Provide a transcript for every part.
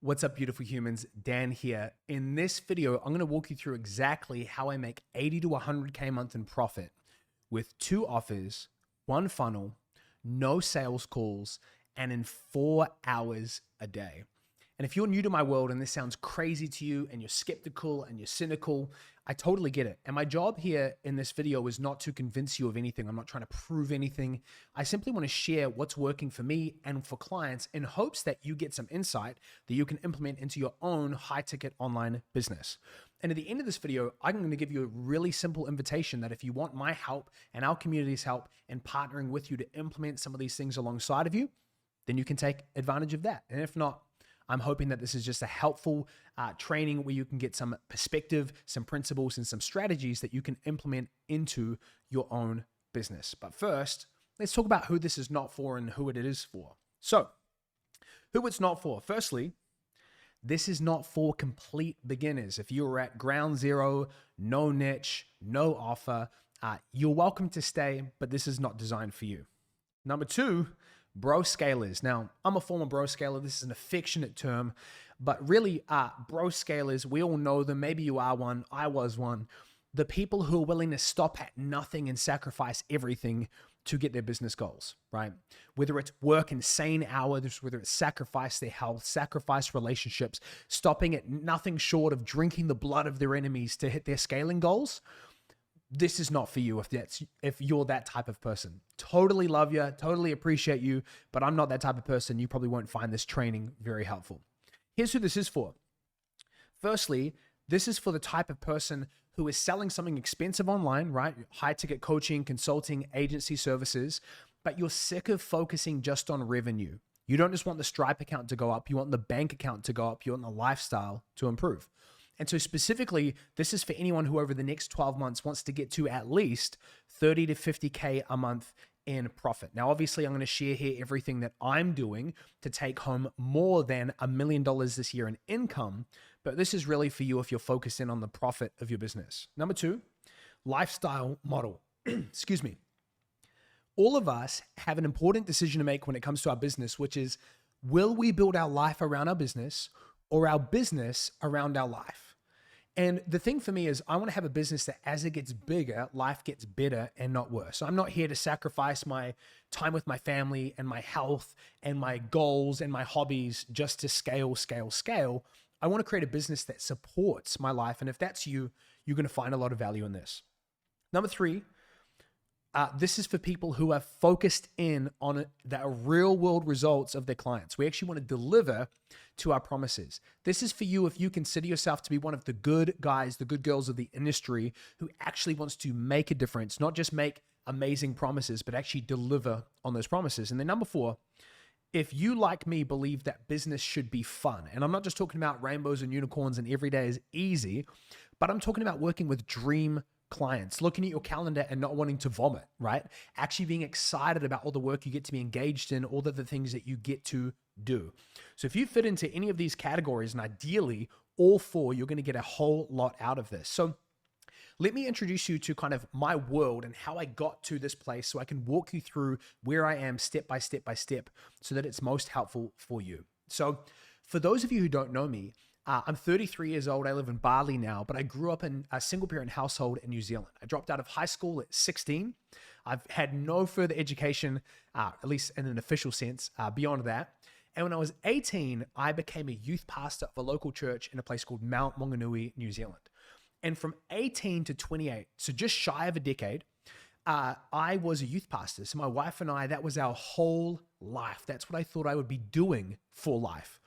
What's up, beautiful humans? Dan here. In this video, I'm going to walk you through exactly how I make 80 to 100K a month in profit with 2 offers, 1 funnel, no sales calls, and in 4 hours a day. And if you're new to my world and this sounds crazy to you and you're skeptical and you're cynical, I totally get it. And my job here in this video is not to convince you of anything. I'm not trying to prove anything. I simply want to share what's working for me and for clients in hopes that you get some insight that you can implement into your own high-ticket online business. And at the end of this video, I'm going to give you a really simple invitation that if you want my help and our community's help in partnering with you to implement some of these things alongside of you, then you can take advantage of that. And if not, I'm hoping that this is just a helpful training where you can get some perspective, some principles, and some strategies that you can implement into your own business. But first, let's talk about who this is not for and who it is for. So, who it's not for. Firstly, this is not for complete beginners. If you're at ground zero, no niche, no offer, you're welcome to stay, but this is not designed for you. Number 2, bro scalers. Now, I'm a former bro scaler. This is an affectionate term, but really, bro scalers, we all know them. Maybe you are one. I was one. The people who are willing to stop at nothing and sacrifice everything to get their business goals, right? Whether it's work insane hours, whether it's sacrifice their health, sacrifice relationships, stopping at nothing short of drinking the blood of their enemies to hit their scaling goals. This is not for you if you're that type of person. Totally love you, totally appreciate you, but I'm not that type of person. You probably won't find this training very helpful. Here's who this is for. Firstly, this is for the type of person who is selling something expensive online, right? High ticket coaching, consulting, agency services, but you're sick of focusing just on revenue. You don't just want the Stripe account to go up. You want the bank account to go up. You want the lifestyle to improve. And so specifically, this is for anyone who over the next 12 months wants to get to at least 30 to 50K a month in profit. Now, obviously, I'm going to share here everything that I'm doing to take home more than $1 million this year in income, but this is really for you if you're focused in on the profit of your business. Number 2, lifestyle model. Excuse me. All of us have an important decision to make when it comes to our business, which is, will we build our life around our business or our business around our life? And the thing for me is I want to have a business that as it gets bigger, life gets better and not worse. So I'm not here to sacrifice my time with my family and my health and my goals and my hobbies just to scale. I want to create a business that supports my life. And if that's you, you're going to find a lot of value in this. Number 3, this is for people who are focused in on the real world results of their clients. We actually want to deliver to our promises. This is for you if you consider yourself to be one of the good guys, the good girls of the industry who actually wants to make a difference, not just make amazing promises, but actually deliver on those promises. And then number 4, if you, like me, believe that business should be fun, and I'm not just talking about rainbows and unicorns and every day is easy, but I'm talking about working with dream clients, looking at your calendar and not wanting to vomit, right? Actually being excited about all the work you get to be engaged in, all of the things that you get to do. So if you fit into any of these categories, and ideally all 4, you're going to get a whole lot out of this. So let me introduce you to kind of my world and how I got to this place so I can walk you through where I am step by step so that it's most helpful for you. So for those of you who don't know me, I'm 33 years old. I live in Bali now, but I grew up in a single parent household in New Zealand. I dropped out of high school at 16. I've had no further education, at least in an official sense, beyond that. And when I was 18, I became a youth pastor of a local church in a place called Mount Maunganui, New Zealand. And from 18 to 28, so just shy of a decade, I was a youth pastor. So my wife and I, that was our whole life. That's what I thought I would be doing for life.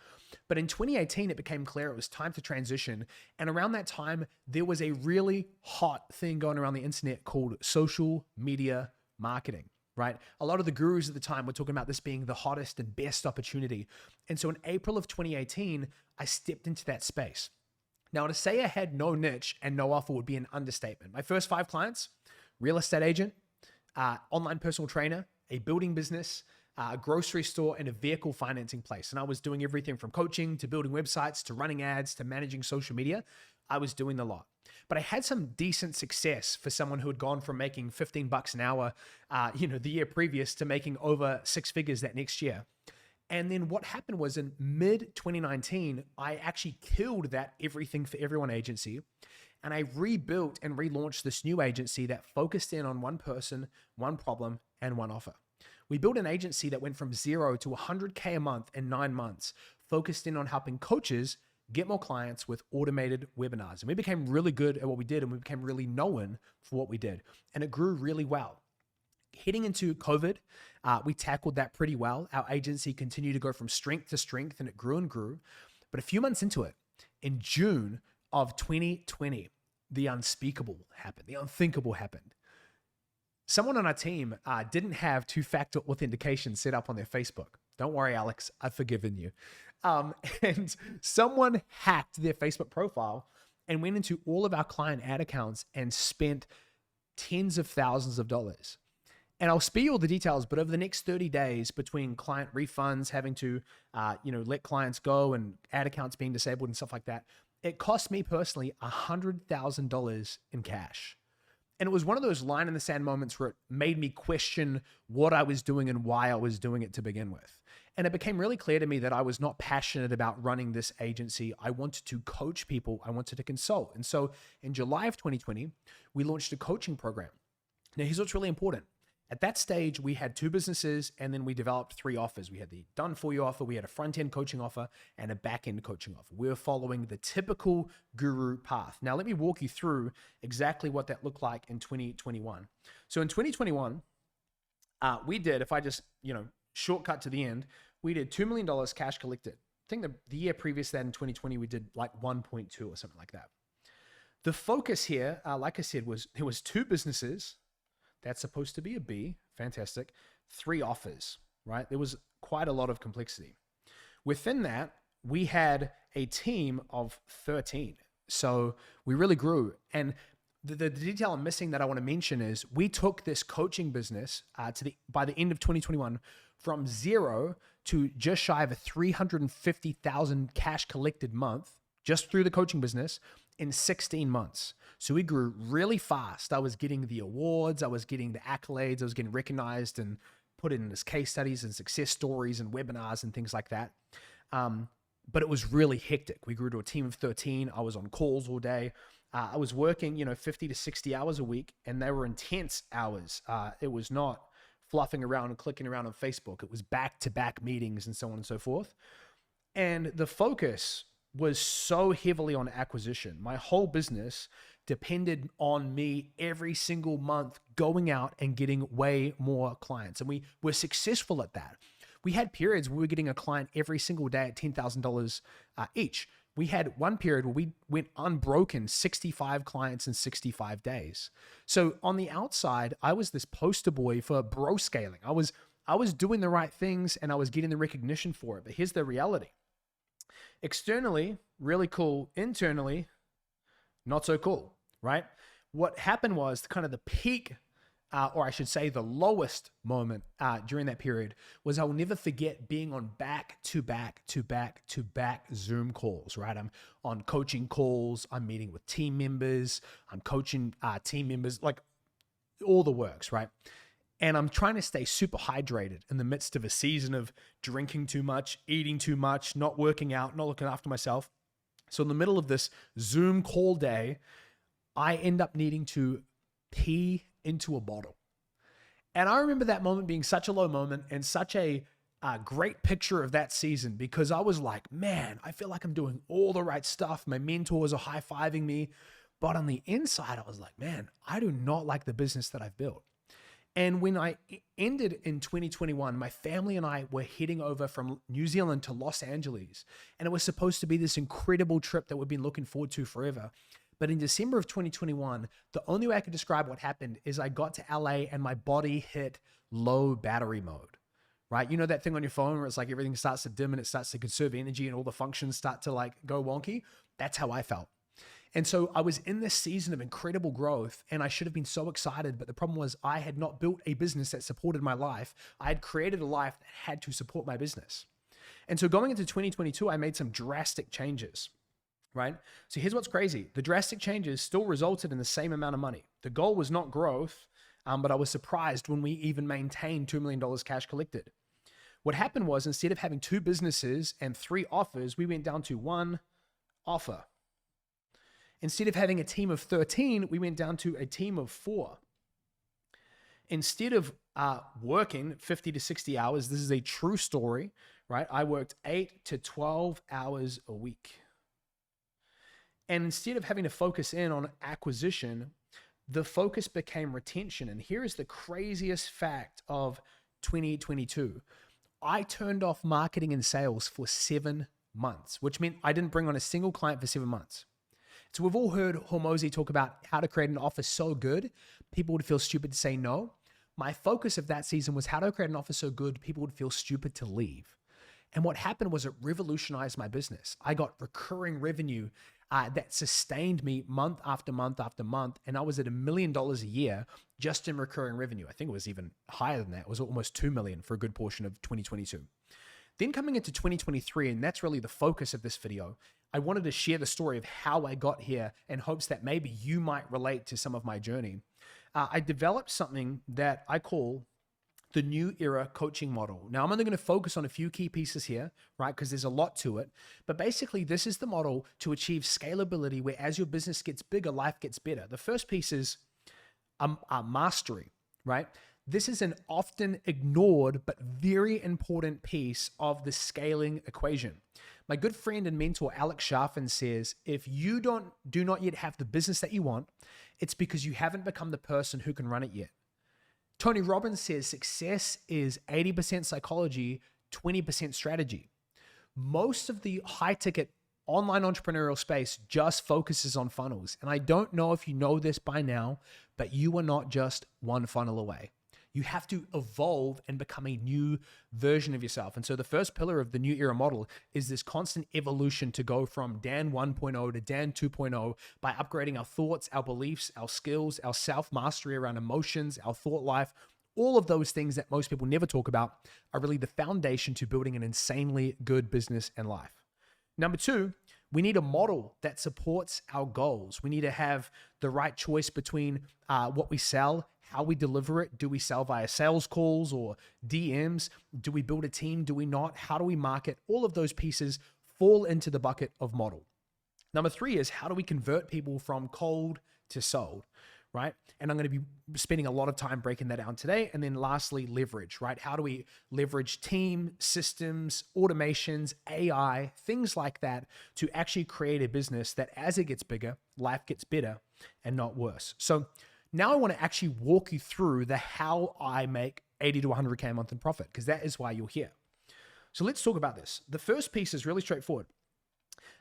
But in 2018, it became clear it was time to transition. And around that time, there was a really hot thing going around the internet called social media marketing, right? A lot of the gurus at the time were talking about this being the hottest and best opportunity. And so in April of 2018, I stepped into that space. Now, to say I had no niche and no offer would be an understatement. My first 5 clients, real estate agent, online personal trainer, a building business, a grocery store, and a vehicle financing place. And I was doing everything from coaching to building websites to running ads to managing social media. I was doing a lot. But I had some decent success for someone who had gone from making $15 an hour, the year previous to making over 6 figures that next year. And then what happened was in mid 2019, I actually killed that Everything for Everyone agency. And I rebuilt and relaunched this new agency that focused in on one person, one problem, and one offer. We built an agency that went from 0 to 100K a month in 9 months, focused in on helping coaches get more clients with automated webinars. And we became really good at what we did, and we became really known for what we did. And it grew really well. Heading into COVID, we tackled that pretty well. Our agency continued to go from strength to strength, and it grew and grew. But a few months into it, in June of 2020, the unspeakable happened. The unthinkable happened. Someone on our team didn't have two-factor authentication set up on their Facebook. Don't worry, Alex, I've forgiven you. And someone hacked their Facebook profile and went into all of our client ad accounts and spent tens of thousands of dollars. And I'll spare you all the details, but over the next 30 days, between client refunds, having to let clients go, and ad accounts being disabled and stuff like that, it cost me personally $100,000 in cash. And it was one of those line in the sand moments where it made me question what I was doing and why I was doing it to begin with. And it became really clear to me that I was not passionate about running this agency. I wanted to coach people. I wanted to consult. And so in July of 2020, we launched a coaching program. Now, here's what's really important. At that stage, we had 2 businesses, and then we developed 3 offers. We had the done for you offer, we had a front-end coaching offer, and a back-end coaching offer. We were following the typical guru path. Now, let me walk you through exactly what that looked like in 2021. So in 2021, we did, if I just, shortcut to the end, we did $2 million cash collected. I think the year previous to that in 2020, we did like 1.2 or something like that. The focus here, like I said, there was 2 businesses. That's supposed to be a B. Fantastic. 3 offers, right? There was quite a lot of complexity. Within that, we had a team of 13. So we really grew. And the detail I'm missing that I want to mention is we took this coaching business by the end of 2021 from 0 to just shy of a $350,000 cash collected month just through the coaching business in 16 months. So we grew really fast. I was getting the awards, I was getting the accolades, I was getting recognized and put in as case studies and success stories and webinars and things like that. But it was really hectic. We grew to a team of 13. I was on calls all day. I was working, 50 to 60 hours a week, and they were intense hours. It was not fluffing around and clicking around on Facebook. It was back-to-back meetings and so on and so forth. And the focus was so heavily on acquisition. My whole business depended on me every single month going out and getting way more clients. And we were successful at that. We had periods where we were getting a client every single day at $10,000 each. We had one period where we went unbroken 65 clients in 65 days. So on the outside, I was this poster boy for bro scaling. I was doing the right things and I was getting the recognition for it. But here's the reality. Externally, really cool. Internally, not so cool, right? What happened was kind of the peak, or I should say the lowest moment during that period was I will never forget being on back-to-back Zoom calls, right? I'm on coaching calls. I'm meeting with team members. I'm coaching team members, like all the works, right? And I'm trying to stay super hydrated in the midst of a season of drinking too much, eating too much, not working out, not looking after myself. So in the middle of this Zoom call day, I end up needing to pee into a bottle. And I remember that moment being such a low moment and such a great picture of that season, because I was like, man, I feel like I'm doing all the right stuff. My mentors are high-fiving me. But on the inside, I was like, man, I do not like the business that I've built. And when I ended in 2021, my family and I were heading over from New Zealand to Los Angeles. And it was supposed to be this incredible trip that we've been looking forward to forever. But in December of 2021, the only way I could describe what happened is I got to LA and my body hit low battery mode, right? You know that thing on your phone where it's like everything starts to dim and it starts to conserve energy and all the functions start to like go wonky? That's how I felt. And so I was in this season of incredible growth and I should have been so excited, but the problem was I had not built a business that supported my life. I had created a life that had to support my business. And so going into 2022, I made some drastic changes, right? So here's what's crazy. The drastic changes still resulted in the same amount of money. The goal was not growth, but I was surprised when we even maintained $2 million cash collected. What happened was instead of having 2 businesses and 3 offers, we went down to 1 offer. Instead of having a team of 13, we went down to a team of 4. Instead of working 50 to 60 hours, this is a true story, right? I worked 8 to 12 hours a week. And instead of having to focus in on acquisition, the focus became retention. And here is the craziest fact of 2022. I turned off marketing and sales for 7 months, which meant I didn't bring on a single client for 7 months. So we've all heard Hormozi talk about how to create an offer so good, people would feel stupid to say no. My focus of that season was how to create an offer so good, people would feel stupid to leave. And what happened was it revolutionized my business. I got recurring revenue that sustained me month after month after month. And I was at $1 million a year just in recurring revenue. I think it was even higher than that. It was almost 2 million for a good portion of 2022. Then coming into 2023, and that's really the focus of this video, I wanted to share the story of how I got here in hopes that maybe you might relate to some of my journey. I developed something that I call the New Era coaching model. Now, I'm only going to focus on a few key pieces here, right? Because there's a lot to it. But basically, this is the model to achieve scalability where as your business gets bigger, life gets better. The first piece is mastery, right? This is an often ignored but very important piece of the scaling equation. My good friend and mentor, Alex Sharfin, says, if you do not yet have the business that you want, it's because you haven't become the person who can run it yet. Tony Robbins says success is 80% psychology, 20% strategy. Most of the high ticket online entrepreneurial space just focuses on funnels. And I don't know if you know this by now, but you are not just one funnel away. You have to evolve and become a new version of yourself. And so the first pillar of the New Era model is this constant evolution to go from Dan 1.0 to Dan 2.0 by upgrading our thoughts, our beliefs, our skills, our self-mastery around emotions, our thought life. All of those things that most people never talk about are really the foundation to building an insanely good business and life. Number 2, we need a model that supports our goals. We need to have the right choice between what we sell, how we deliver it. Do we sell via sales calls or DMs? Do we build a team? Do we not? How do we market? All of those pieces fall into the bucket of model. Number 3 is how do we convert people from cold to sold, right? And I'm going to be spending a lot of time breaking that down today. And then lastly, leverage, right? How do we leverage team, systems, automations, AI, things like that to actually create a business that as it gets bigger, life gets better and not worse. So now I want to actually walk you through the how I make 80 to 100K a month in profit, because that is why you're here. So let's talk about this. The first piece is really straightforward.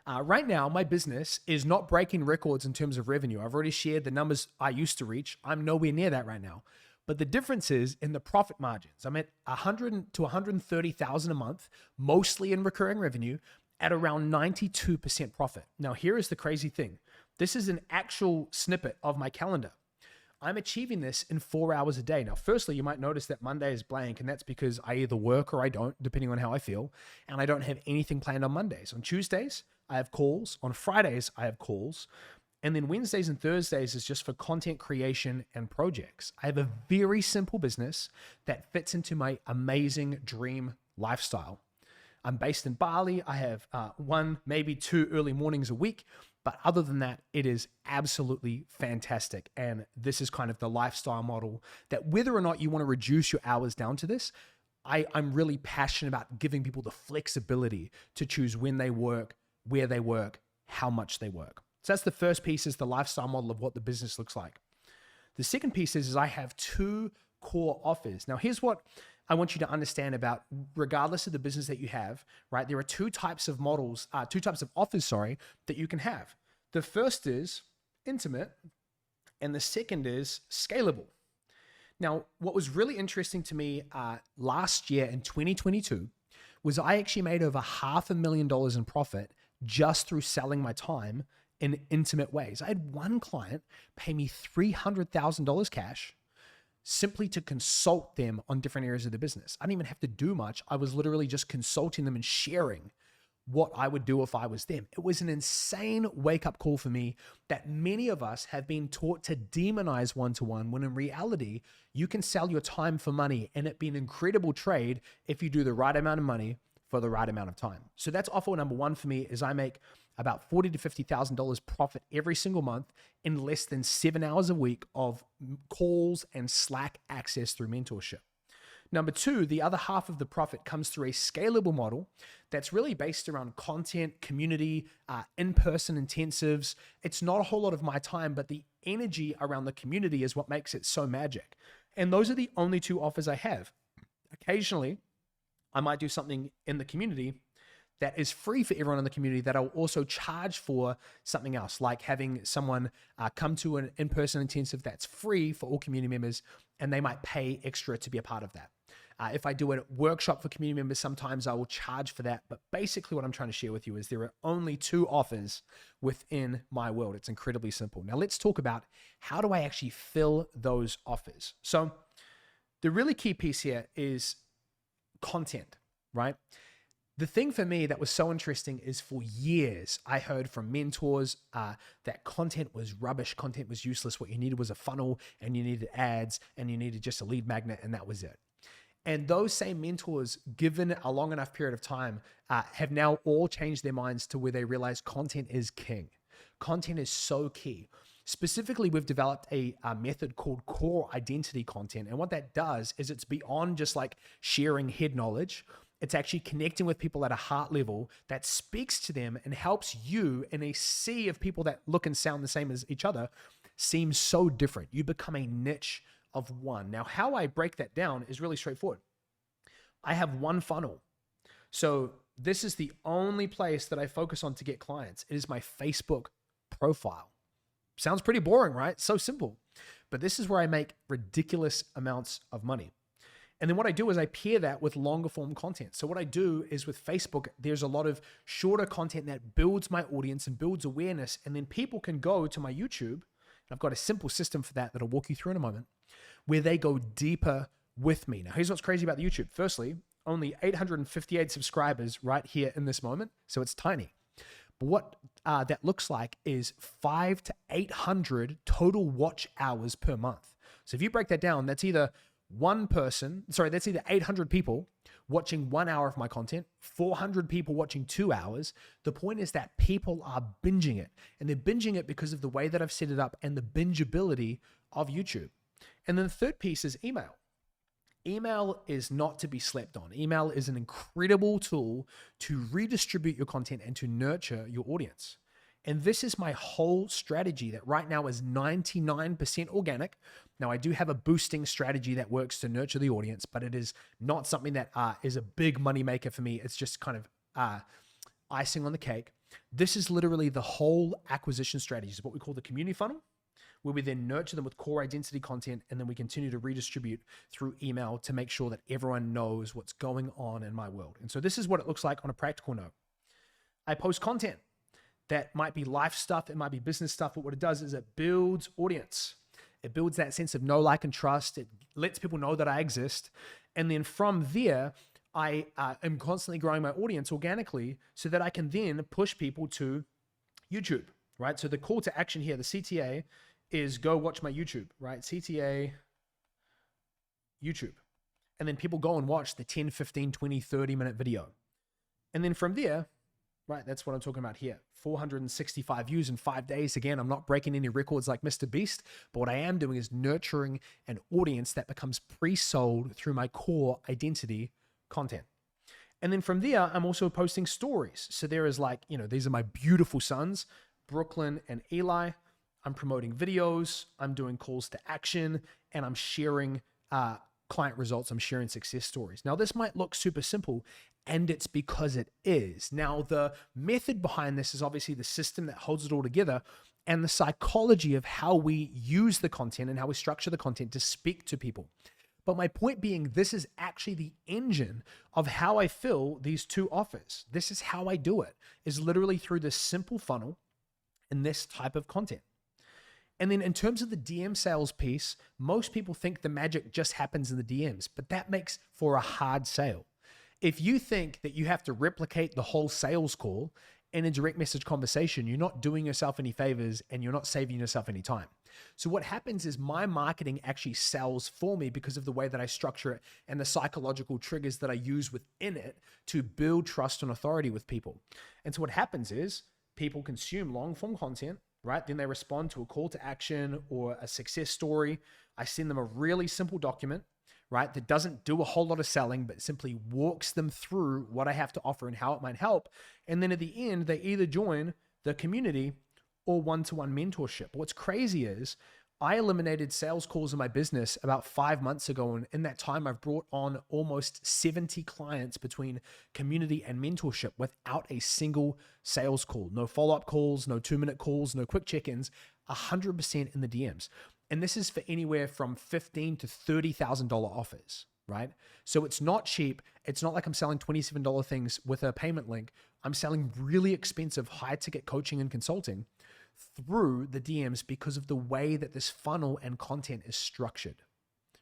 Right now, my business is not breaking records in terms of revenue. I've already shared the numbers I used to reach. I'm nowhere near that right now. But the difference is in the profit margins. I'm at 100 to 130,000 a month, mostly in recurring revenue, at around 92% profit. Now, here is the crazy thing. This is an actual snippet of my calendar. I'm achieving this in 4 hours a day. Now, firstly, you might notice that Monday is blank, and that's because I either work or I don't, depending on how I feel, and I don't have anything planned on Mondays. On Tuesdays, I have calls. On Fridays, I have calls. And then Wednesdays and Thursdays is just for content creation and projects. I have a very simple business that fits into my amazing dream lifestyle. I'm based in Bali. I have 1, maybe 2 early mornings a week. But other than that, it is absolutely fantastic. And this is kind of the lifestyle model that whether or not you want to reduce your hours down to this, I'm really passionate about giving people the flexibility to choose when they work, where they work, how much they work. So that's the first piece, is the lifestyle model of what the business looks like. The second piece is I have 2 core offers. Now, here's what I want you to understand about, regardless of the business that you have, right? There are 2 types of models, 2 types of offers, that you can have. The first is intimate, and the second is scalable. Now, what was really interesting to me last year in 2022 was I actually made over $500,000 in profit just through selling my time in intimate ways. I had one client pay me $300,000 cash simply to consult them on different areas of the business. I didn't even have to do much. I was literally just consulting them and sharing what I would do if I was them. It was an insane wake-up call for me that many of us have been taught to demonize one-to-one, when in reality, you can sell your time for money and it be an incredible trade if you do the right amount of money for the right amount of time. So that's offer number one for me, is I make about $40,000 to $50,000 profit every single month in less than 7 hours a week of calls and Slack access through mentorship. Number two, the other half of the profit comes through a scalable model that's really based around content, community, in-person intensives. It's not a whole lot of my time, but the energy around the community is what makes it so magic. And those are the only two offers I have. Occasionally, I might do something in the community that is free for everyone in the community that I'll also charge for something else, like having someone come to an in-person intensive that's free for all community members, and they might pay extra to be a part of that. If I do a workshop for community members, sometimes I will charge for that. But basically what I'm trying to share with you is there are only two offers within my world. It's incredibly simple. Now let's talk about how do I actually fill those offers. So the really key piece here is content, right? The thing for me that was so interesting is for years, I heard from mentors that content was rubbish, content was useless. What you needed was a funnel, and you needed ads, and you needed just a lead magnet, and that was it. And those same mentors, given a long enough period of time, have now all changed their minds to where they realize content is king. Content is so key. Specifically, we've developed a method called core identity content. And what that does is it's beyond just like sharing head knowledge. It's actually connecting with people at a heart level that speaks to them and helps you in a sea of people that look and sound the same as each other seem so different. You become a niche of one. Now, how I break that down is really straightforward. I have one funnel. So this is the only place that I focus on to get clients. It is my Facebook profile. Sounds pretty boring, right? So simple. But this is where I make ridiculous amounts of money. And then what I do is I pair that with longer form content. So what I do is with Facebook, there's a lot of shorter content that builds my audience and builds awareness. And then people can go to my YouTube. And I've got a simple system for that I'll walk you through in a moment, where they go deeper with me. Now, here's what's crazy about the YouTube. Firstly, only 858 subscribers right here in this moment. So it's tiny. But what that looks like is 500 to 800 total watch hours per month. So if you break that down, that's either that's either 800 people watching 1 hour of my content, 400 people watching 2 hours. The point is that people are binging it, and they're binging it because of the way that I've set it up and the bingeability of YouTube. And then the third piece is email. Email is not to be slept on. Email is an incredible tool to redistribute your content and to nurture your audience. And this is my whole strategy that right now is 99% organic. Now, I do have a boosting strategy that works to nurture the audience, but it is not something that is a big money maker for me. It's just kind of icing on the cake. This is literally the whole acquisition strategy. It's what we call the community funnel, where we then nurture them with core identity content, and then we continue to redistribute through email to make sure that everyone knows what's going on in my world. And so this is what it looks like on a practical note. I post content that might be life stuff, it might be business stuff, but what it does is it builds audience. It builds that sense of know, like, and trust. It lets people know that I exist. And then from there, I am constantly growing my audience organically so that I can then push people to YouTube, right? So the call to action here, the CTA, is go watch my YouTube, right? CTA, YouTube. And then people go and watch the 10, 15, 20, 30-minute video. And then from there, right, that's what I'm talking about here. 465 views in 5 days. Again, I'm not breaking any records like Mr. Beast, but what I am doing is nurturing an audience that becomes pre-sold through my core identity content. And then from there, I'm also posting stories. So there is like, these are my beautiful sons, Brooklyn and Eli. I'm promoting videos, I'm doing calls to action, and I'm sharing client results. I'm sharing success stories. Now, this might look super simple, and it's because it is. Now, the method behind this is obviously the system that holds it all together and the psychology of how we use the content and how we structure the content to speak to people. But my point being, this is actually the engine of how I fill these two offers. This is how I do it, is literally through this simple funnel and this type of content. And then in terms of the DM sales piece, most people think the magic just happens in the DMs, but that makes for a hard sale. If you think that you have to replicate the whole sales call in a direct message conversation, you're not doing yourself any favors and you're not saving yourself any time. So what happens is my marketing actually sells for me because of the way that I structure it and the psychological triggers that I use within it to build trust and authority with people. And so what happens is people consume long form content, right? Then they respond to a call to action or a success story. I send them a really simple document, right? That doesn't do a whole lot of selling, but simply walks them through what I have to offer and how it might help. And then at the end, they either join the community or one-to-one mentorship. What's crazy is I eliminated sales calls in my business about 5 months ago. And in that time, I've brought on almost 70 clients between community and mentorship without a single sales call. No follow-up calls, no 2-minute calls, no quick check-ins, 100% in the DMs. And this is for anywhere from $15,000 to $30,000 offers, right? So it's not cheap. It's not like I'm selling $27 things with a payment link. I'm selling really expensive high ticket coaching and consulting through the DMs because of the way that this funnel and content is structured,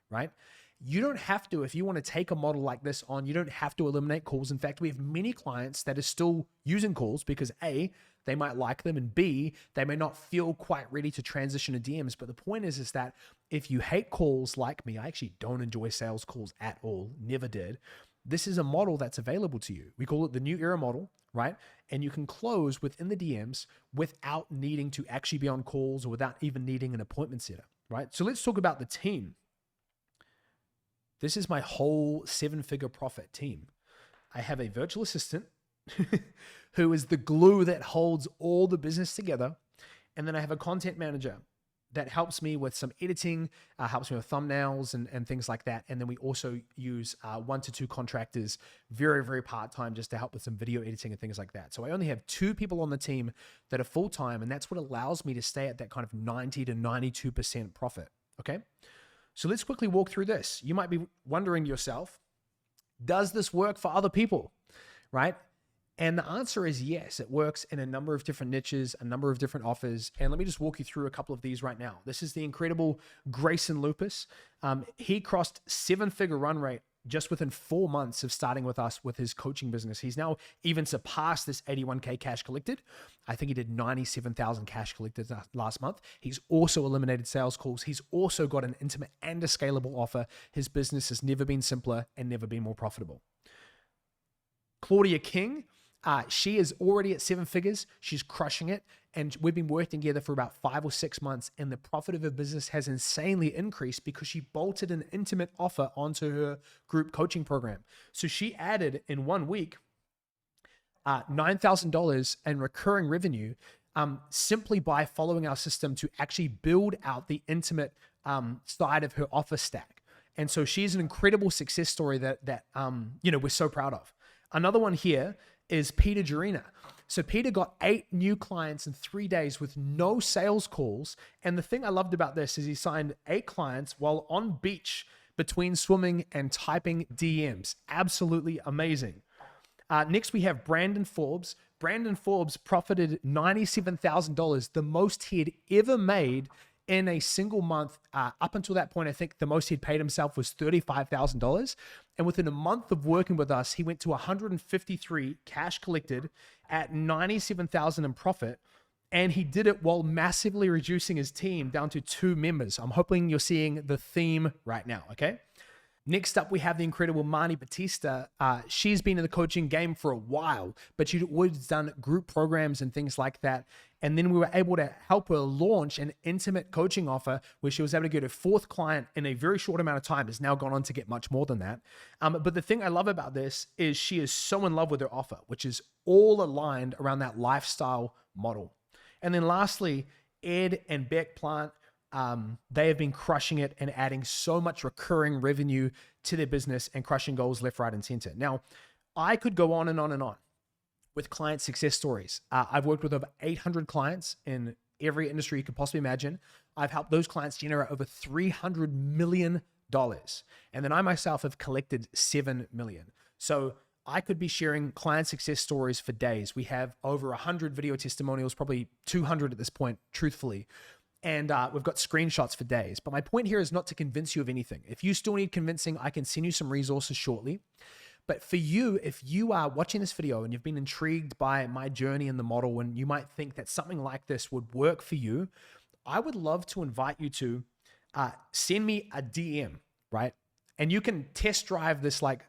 right? You don't have to, if you want to take a model like this on, you don't have to eliminate calls. In fact, we have many clients that are still using calls because A, they might like them, and B, they may not feel quite ready to transition to DMs. But the point is that if you hate calls like me, I actually don't enjoy sales calls at all, never did. This is a model that's available to you. We call it the new era model, right? And you can close within the DMs without needing to actually be on calls or without even needing an appointment setter, right? So let's talk about the team. This is my whole 7-figure profit team. I have a virtual assistant who is the glue that holds all the business together. And then I have a content manager that helps me with some editing, helps me with thumbnails and things like that. And then we also use 1 to 2 contractors, very, very part-time, just to help with some video editing and things like that. So I only have 2 people on the team that are full-time, and that's what allows me to stay at that kind of 90 to 92% profit, okay? So let's quickly walk through this. You might be wondering to yourself, does this work for other people, right? And the answer is yes, it works in a number of different niches, a number of different offers. And let me just walk you through a couple of these right now. This is the incredible Grayson Lupus. He crossed 7-figure run rate just within 4 months of starting with us with his coaching business. He's now even surpassed this 81K cash collected. I think he did 97,000 cash collected last month. He's also eliminated sales calls. He's also got an intimate and a scalable offer. His business has never been simpler and never been more profitable. Claudia King, she is already at 7 figures. She's crushing it. And we've been working together for about 5 or 6 months. And the profit of her business has insanely increased because she bolted an intimate offer onto her group coaching program. So she added in 1 week, $9,000 in recurring revenue simply by following our system to actually build out the intimate side of her offer stack. And so she's an incredible success story that we're so proud of. Another one here is Peter Jarina. So Peter got 8 new clients in 3 days with no sales calls. And the thing I loved about this is he signed 8 clients while on beach between swimming and typing DMs. Absolutely amazing. Next, we have Brandon Forbes. Brandon Forbes profited $97,000, the most he had ever made in a single month. Up until that point, I think the most he'd paid himself was $35,000. And within a month of working with us, he went to 153 cash collected at 97,000 in profit. And he did it while massively reducing his team down to 2 members. I'm hoping you're seeing the theme right now, okay? Next up, we have the incredible Marnie Batista. She's been in the coaching game for a while, but she'd always done group programs and things like that. And then we were able to help her launch an intimate coaching offer where she was able to get her 4th client in a very short amount of time. Has now gone on to get much more than that. But the thing I love about this is she is so in love with her offer, which is all aligned around that lifestyle model. And then lastly, Ed and Beck Plant. They have been crushing it and adding so much recurring revenue to their business and crushing goals left, right, and center. Now, I could go on and on and on with client success stories. I've worked with over 800 clients in every industry you could possibly imagine. I've helped those clients generate over $300 million. And then I myself have collected 7 million. So I could be sharing client success stories for days. We have over 100 video testimonials, probably 200 at this point, truthfully. And we've got screenshots for days. But my point here is not to convince you of anything. If you still need convincing, I can send you some resources shortly. But for you, if you are watching this video and you've been intrigued by my journey in the model, and you might think that something like this would work for you, I would love to invite you to send me a DM, right? And you can test drive this, like,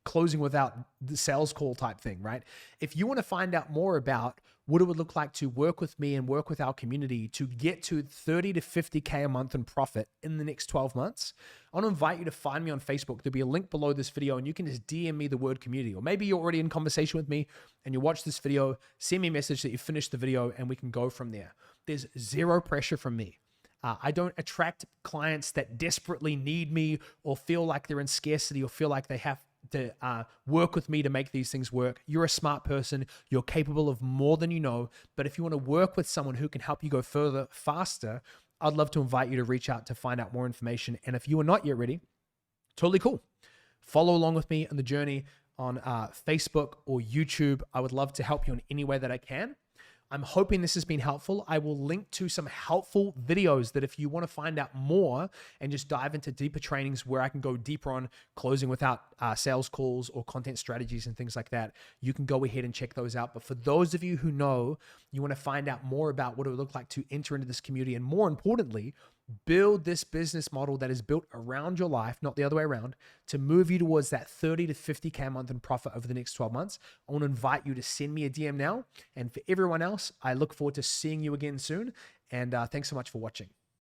closing without the sales call type thing, right? If you want to find out more about what it would look like to work with me and work with our community to get to 30 to 50K a month in profit in the next 12 months, I want to invite you to find me on Facebook. There'll be a link below this video and you can just DM me the word community. Or maybe you're already in conversation with me and you watch this video, send me a message that you finished the video and we can go from there. There's zero pressure from me. I don't attract clients that desperately need me or feel like they're in scarcity or feel like they have to work with me to make these things work. You're a smart person. You're capable of more than you know. But if you want to work with someone who can help you go further, faster, I'd love to invite you to reach out to find out more information. And if you are not yet ready, totally cool. Follow along with me on the journey on Facebook or YouTube. I would love to help you in any way that I can. I'm hoping this has been helpful. I will link to some helpful videos that if you want to find out more and just dive into deeper trainings where I can go deeper on closing without sales calls or content strategies and things like that, you can go ahead and check those out. But for those of you who know you want to find out more about what it would look like to enter into this community and more importantly, build this business model that is built around your life, not the other way around, to move you towards that 30 to 50K a month in profit over the next 12 months. I want to invite you to send me a DM now. And for everyone else, I look forward to seeing you again soon. And thanks so much for watching.